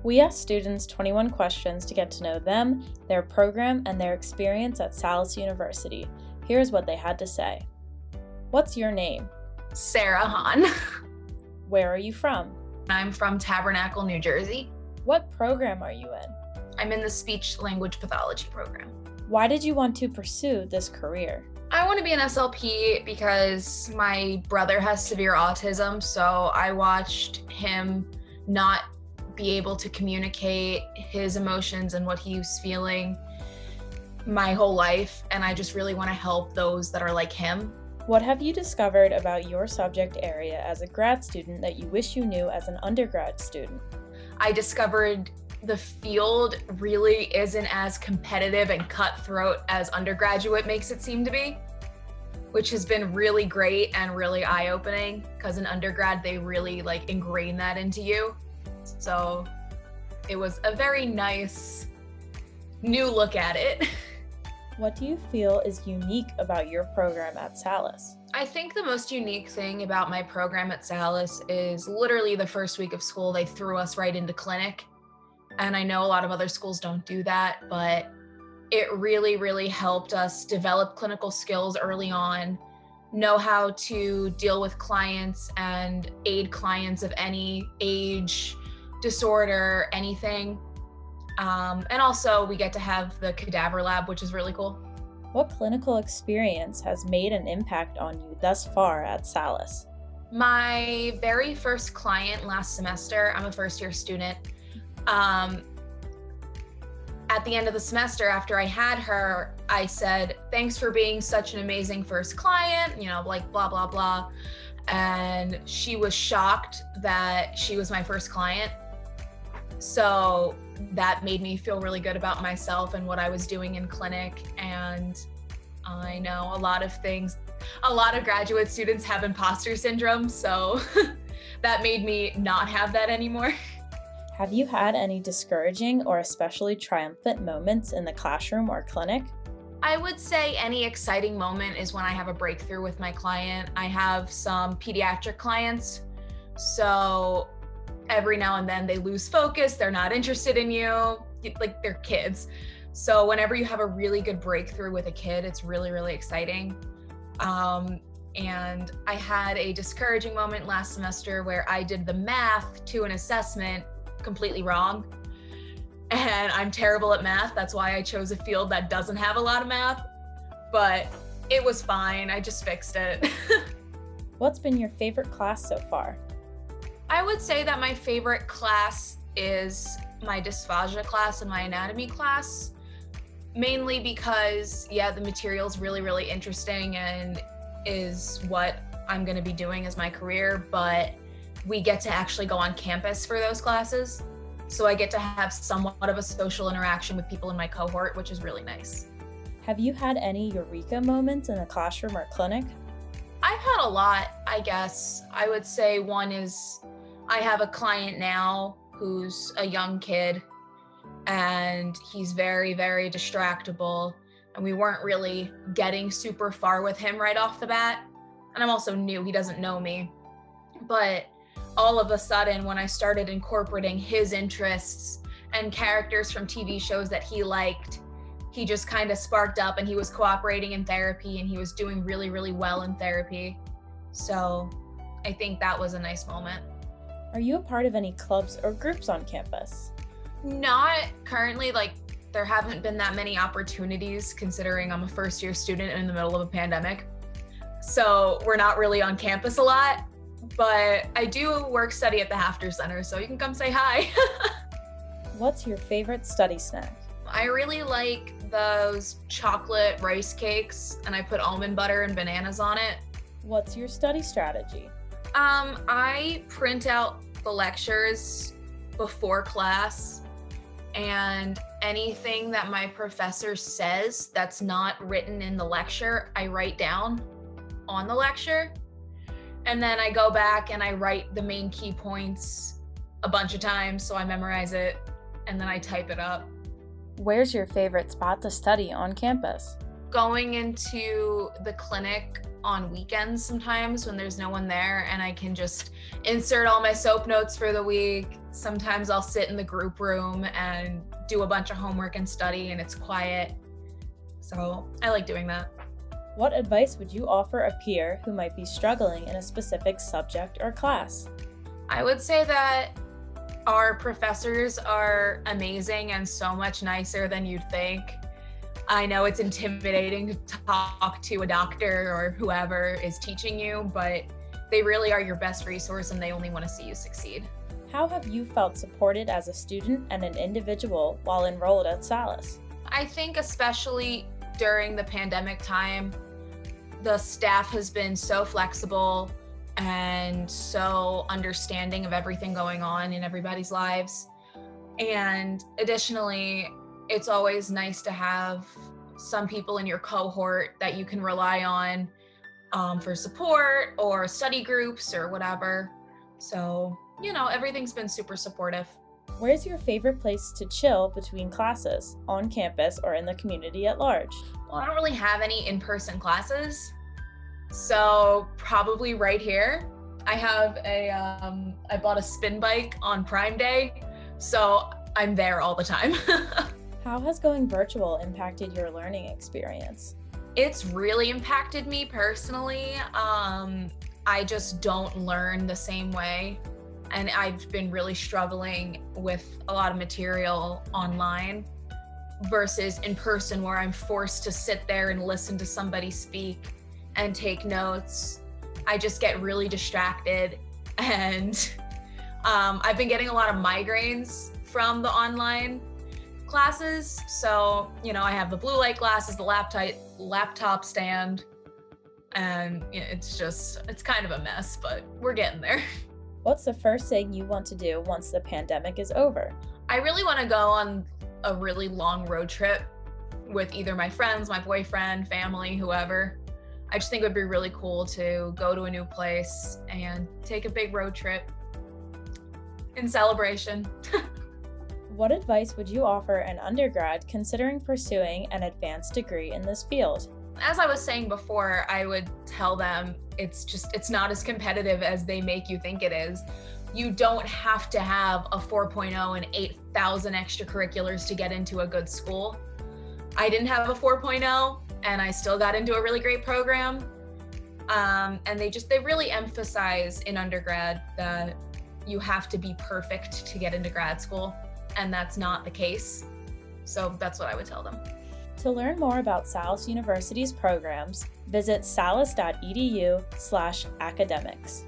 We asked students 21 questions to get to know them, their program, and their experience at Salus University. Here's what they had to say. What's your name? Sarah Hann. Where are you from? I'm from Tabernacle, New Jersey. What program are you in? I'm in the speech language pathology program. Why did you want to pursue this career? I want to be an SLP because my brother has severe autism, so I watched him not be able to communicate his emotions and what he was feeling my whole life, and I just really want to help those that are like him. What have you discovered about your subject area as a grad student that you wish you knew as an undergrad student? I discovered the field really isn't as competitive and cutthroat as undergraduate makes it seem to be, which has been really great and really eye-opening because in undergrad they really ingrain that into you. So it was a very nice new look at it. What do you feel is unique about your program at Salus? I think the most unique thing about my program at Salus is literally the first week of school, they threw us right into clinic. And I know a lot of other schools don't do that, but it really, really helped us develop clinical skills early on, know how to deal with clients and aid clients of any age, disorder, anything. And also we get to have the cadaver lab, which is really cool. What clinical experience has made an impact on you thus far at Salus? My very first client last semester, I'm a first-year student. At the end of the semester, after I had her, I said, thanks for being such an amazing first client, blah, blah, blah. And she was shocked that she was my first client. So that made me feel really good about myself and what I was doing in clinic. And I know a lot of graduate students have imposter syndrome, so that made me not have that anymore. Have you had any discouraging or especially triumphant moments in the classroom or clinic? I would say any exciting moment is when I have a breakthrough with my client. I have some pediatric clients, so every now and then they lose focus, they're not interested in you, they're kids. So whenever you have a really good breakthrough with a kid, it's really, really exciting. And I had a discouraging moment last semester where I did the math to an assessment completely wrong. And I'm terrible at math. That's why I chose a field that doesn't have a lot of math, but it was fine. I just fixed it. What's been your favorite class so far? I would say that my favorite class is my dysphagia class and my anatomy class, mainly because, the material is really, really interesting and is what I'm going to be doing as my career, but we get to actually go on campus for those classes. So I get to have somewhat of a social interaction with people in my cohort, which is really nice. Have you had any Eureka moments in the classroom or clinic? I've had a lot, I guess. I would say one is I have a client now who's a young kid and he's very, very distractible. And we weren't really getting super far with him right off the bat. And I'm also new, he doesn't know me. But all of a sudden, when I started incorporating his interests and characters from TV shows that he liked, he just kind of sparked up and he was cooperating in therapy and he was doing really, really well in therapy. So I think that was a nice moment. Are you a part of any clubs or groups on campus? Not currently, there haven't been that many opportunities considering I'm a first-year student in the middle of a pandemic. So we're not really on campus a lot. But I do work study at the Hafter Center, so you can come say hi. What's your favorite study snack? I really like those chocolate rice cakes, and I put almond butter and bananas on it. What's your study strategy? I print out the lectures before class, and anything that my professor says that's not written in the lecture, I write down on the lecture. And then I go back and I write the main key points a bunch of times, so I memorize it, and then I type it up. Where's your favorite spot to study on campus? Going into the clinic on weekends sometimes when there's no one there, and I can just insert all my soap notes for the week, Sometimes I'll sit in the group room and do a bunch of homework and study, and it's quiet. So I like doing that. What advice would you offer a peer who might be struggling in a specific subject or class? I would say that our professors are amazing and so much nicer than you'd think. I know it's intimidating to talk to a doctor or whoever is teaching you, but they really are your best resource and they only want to see you succeed. How have you felt supported as a student and an individual while enrolled at Salus? I think especially during the pandemic time, the staff has been so flexible and so understanding of everything going on in everybody's lives. And additionally, it's always nice to have some people in your cohort that you can rely on for support or study groups or whatever. So, everything's been super supportive. Where's your favorite place to chill between classes, on campus or in the community at large? Well, I don't really have any in-person classes, so probably right here. I bought a spin bike on Prime Day, so I'm there all the time. How has going virtual impacted your learning experience? It's really impacted me personally. I just don't learn the same way. And I've been really struggling with a lot of material online versus in person where I'm forced to sit there and listen to somebody speak and take notes. I just get really distracted and I've been getting a lot of migraines from the online classes. So, I have the blue light glasses, the laptop stand, and it's kind of a mess, but we're getting there. What's the first thing you want to do once the pandemic is over? I really want to go on a really long road trip with either my friends, my boyfriend, family, whoever. I just think it would be really cool to go to a new place and take a big road trip in celebration. What advice would you offer an undergrad considering pursuing an advanced degree in this field? As I was saying before, I would tell them it's not as competitive as they make you think it is. You don't have to have a 4.0 and 8,000 extracurriculars to get into a good school. I didn't have a 4.0 and I still got into a really great program. And they really emphasize in undergrad that you have to be perfect to get into grad school, and that's not the case. So that's what I would tell them. To learn more about Salus University's programs, visit salus.edu/academics.